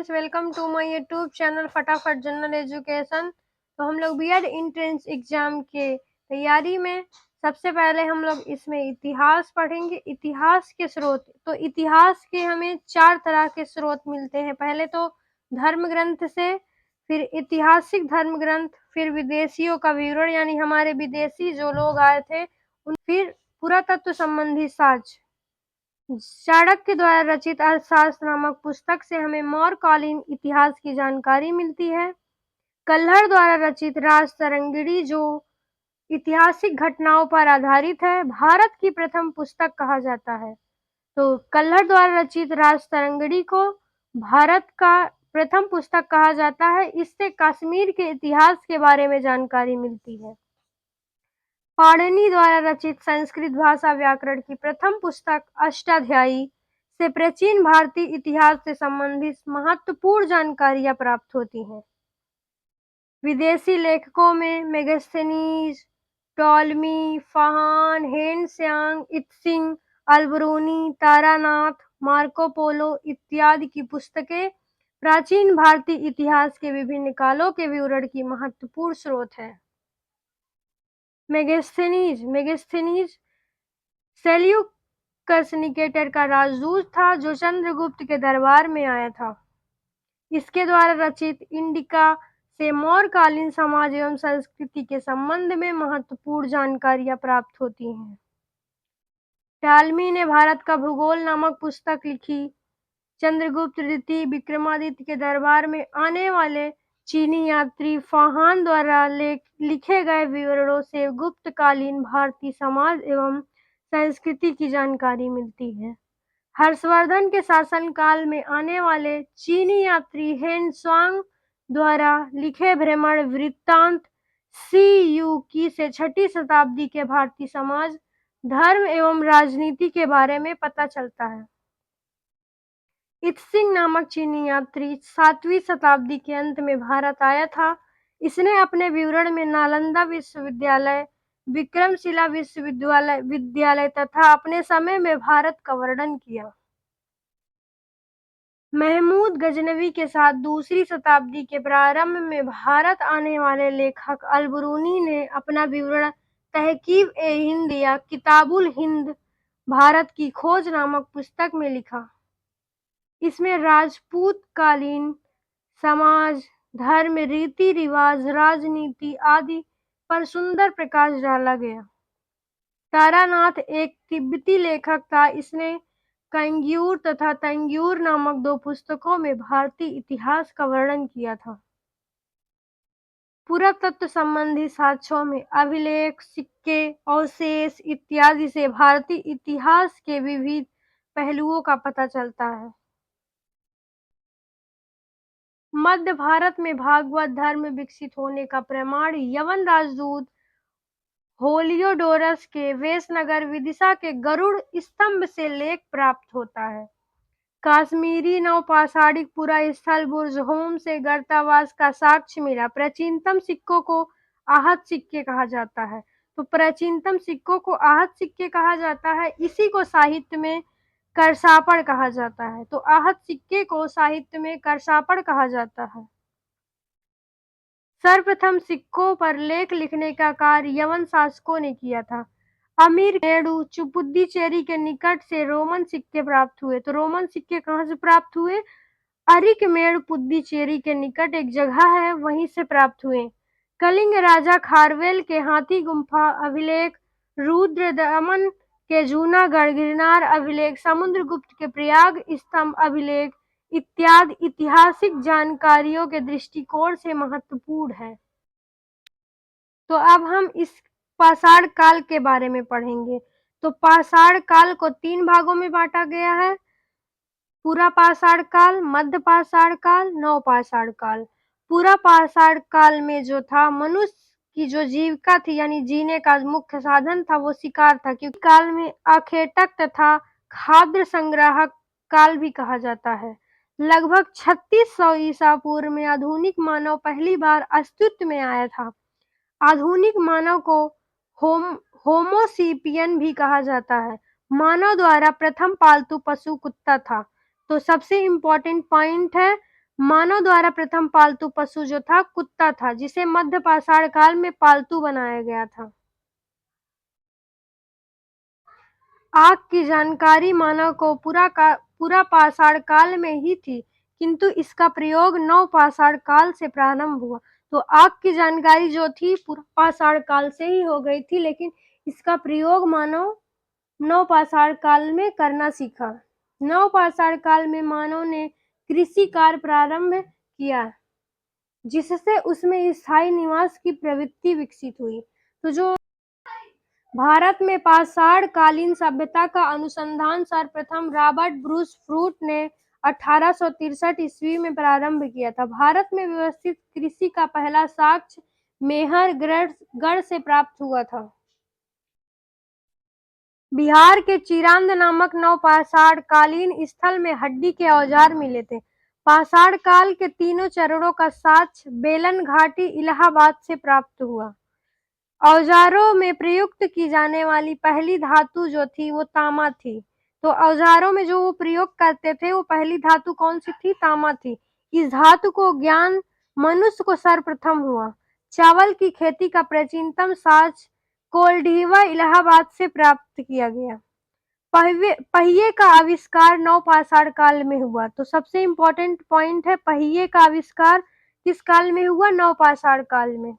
Friends, welcome to my YouTube channel फटाफट general education. तो हम लोग बीएड एंट्रेंस एग्जाम के तैयारी में सबसे पहले हम लोग इसमें इतिहास पढ़ेंगे। इतिहास के स्रोत, तो इतिहास के हमें 4 तरह के स्रोत मिलते हैं। पहले तो धर्म ग्रंथ से, फिर ऐतिहासिक धर्म ग्रंथ, फिर विदेशियों का विवरण यानी हमारे विदेशी जो लोग आए थे फिर पुरातत्व संबंधी साक्ष्य। चाणक्य द्वारा रचित अर्थशास्त्र नामक पुस्तक से हमें मौर्यकालीन इतिहास की जानकारी मिलती है। कल्हड़ द्वारा रचित राजतरंगिणी जो ऐतिहासिक घटनाओं पर आधारित है, भारत की प्रथम पुस्तक कहा जाता है। तो कल्हड़ द्वारा रचित राजतरंगिणी को भारत का प्रथम पुस्तक कहा जाता है। इससे कश्मीर के इतिहास के बारे में जानकारी मिलती है। पाणिनि द्वारा रचित संस्कृत भाषा व्याकरण की प्रथम पुस्तक अष्टाध्यायी से प्राचीन भारतीय इतिहास से संबंधित महत्वपूर्ण जानकारियां प्राप्त होती हैं। विदेशी लेखकों में Megasthenes, Ptolemy, Fahien, Hiuen Tsang, Itsing, Alberuni, Taranath, Marco Polo इत्यादि की पुस्तकें प्राचीन भारतीय इतिहास के विभिन्न कालों के विवरण की महत्वपूर्ण स्रोत है। मेगास्थनीज सेल्यूकस निकेटर का राजदूत था जो चंद्रगुप्त के दरबार में आया था। इसके द्वारा रचित इंडिका से मौर्यकालीन समाज एवं संस्कृति के संबंध में महत्वपूर्ण जानकारियां प्राप्त होती हैं। टॉलमी ने भारत का भूगोल नामक पुस्तक लिखी। चंद्रगुप्त द्वितीय विक्रमादित्य के दरबार में आने वाले चीनी यात्री फाहान द्वारा लिखे गए विवरणों से गुप्तकालीन भारतीय समाज एवं संस्कृति की जानकारी मिलती है। हर्षवर्धन के शासनकाल में आने वाले चीनी यात्री हेनत्सांग द्वारा लिखे भ्रमण वृत्तांत CUकी से 6ठी शताब्दी के भारतीय समाज, धर्म एवं राजनीति के बारे में पता चलता है। इत्सिंग नामक चीनी यात्री 7वीं शताब्दी के अंत में भारत आया था। इसने अपने विवरण में नालंदा विश्वविद्यालय, विक्रमशिला विश्वविद्यालय तथा अपने समय में भारत का वर्णन किया। महमूद गजनवी के साथ 2री शताब्दी के प्रारंभ में भारत आने वाले लेखक अलबरूनी ने अपना विवरण तहकीब-ए-हिंद या किताबुल हिंद भारत की खोज नामक पुस्तक में लिखा। इसमें राजपूतकालीन समाज, धर्म, रीति रिवाज, राजनीति आदि पर सुंदर प्रकाश डाला गया। तारानाथ एक तिब्बती लेखक था। इसने कंग्यूर तथा तंग्यूर नामक 2 पुस्तकों में भारतीय इतिहास का वर्णन किया था। पुरातत्व संबंधी साक्ष्यों में अभिलेख, सिक्के, अवशेष इत्यादि से भारतीय इतिहास के विविध पहलुओं का पता चलता है। मध्य भारत में भागवत धर्म विकसित होने का प्रमाण यवन राजदूत होलियोडोरस के वेशनगर विदिशा के गरुड़ स्तंभ से लेख प्राप्त होता है। काश्मीरी नवपाषाणिक पुरा स्थल बुर्ज होम से गर्तावास का साक्ष्य मिला। प्राचीनतम सिक्कों को आहत सिक्के कहा जाता है। तो प्राचीनतम सिक्कों को आहत सिक्के कहा जाता है। इसी को साहित्य में करसापड़ कहा जाता है। तो आहत सिक्के को साहित्य में करसापड़ कहा जाता है। सर्वप्रथम सिक्कों पर लेख लिखने का कार्य यवन शासकों ने किया था। अमीर मेड़ु पुद्दुचेरी के निकट से रोमन सिक्के प्राप्त हुए। तो रोमन सिक्के कहाँ से प्राप्त हुए? अरिकमेड़ पुद्दुचेरी के निकट एक जगह है, वहीं से प्राप्त हुए। कलिंग राजा खारवेल के हाथी गुम्फा अभिलेख, रुद्रदमन के जूनागढ़ गिरनार अभिलेख, समुद्रगुप्त के प्रयाग स्तंभ अभिलेख इत्यादि ऐतिहासिक जानकारियों के दृष्टिकोण से महत्वपूर्ण है। तो अब हम इस पाषाण काल के बारे में पढ़ेंगे। तो पाषाण काल को 3 भागों में बांटा गया है। पूरा पाषाण काल, मध्य पाषाण काल, नवपाषाण काल। पूरा पाषाण काल में जो था, मनुष्य की जो जीविका थी यानी जीने का मुख्य साधन था वो शिकार था, क्योंकि काल में अखेटक तथा खाद्य संग्राहक काल भी कहा जाता है। लगभग 3600 ईसा पूर्व में आधुनिक मानव पहली बार अस्तित्व में आया था। आधुनिक मानव को होमोसेपियन भी कहा जाता है। मानव द्वारा प्रथम पालतू पशु कुत्ता था। तो सबसे इम्पोर्टेंट पॉइंट है, मानव द्वारा प्रथम पालतू पशु जो था कुत्ता था, जिसे मध्य पाषाण काल में पालतू बनाया गया था। आग की जानकारी मानव को पूरा पाषाण काल में ही थी, किंतु इसका प्रयोग नव पाषाण काल से प्रारंभ हुआ। तो आग की जानकारी जो थी पूर्व पाषाण काल से ही हो गई थी, लेकिन इसका प्रयोग मानव नव पाषाण काल में करना सीखा। नव पाषाण काल में मानव ने कृषि कार्य प्रारंभ किया, जिससे उसमें स्थायी निवास की प्रवृत्ति विकसित हुई। तो जो भारत में पाषाण कालीन सभ्यता का अनुसंधान सर्वप्रथम रॉबर्ट ब्रूस फ्रूट ने 1863 ईस्वी में प्रारंभ किया था। भारत में व्यवस्थित कृषि का पहला साक्ष्य मेहरगढ़ से प्राप्त हुआ था। बिहार के चिरांद नामक नवपाषाण कालीन स्थल में हड्डी के औजार मिले थे। पाषाण काल के तीनों चरणों का साक्ष्य बेलन घाटी इलाहाबाद से प्राप्त हुआ। औजारों में प्रयुक्त की जाने वाली पहली धातु जो थी वो तांबा थी। तो औजारों में जो वो प्रयोग करते थे वो पहली धातु कौन सी थी? तांबा थी। इस धातु को ज्ञान मनुष्य को सर्वप्रथम हुआ। चावल की खेती का प्राचीनतम साक्ष्य कोल्डिवा इलाहाबाद से प्राप्त किया गया। पहिए का आविष्कार नवपाषाण काल में हुआ। तो सबसे इम्पोर्टेंट पॉइंट है पहिए का आविष्कार किस काल में हुआ? नवपाषाण काल में।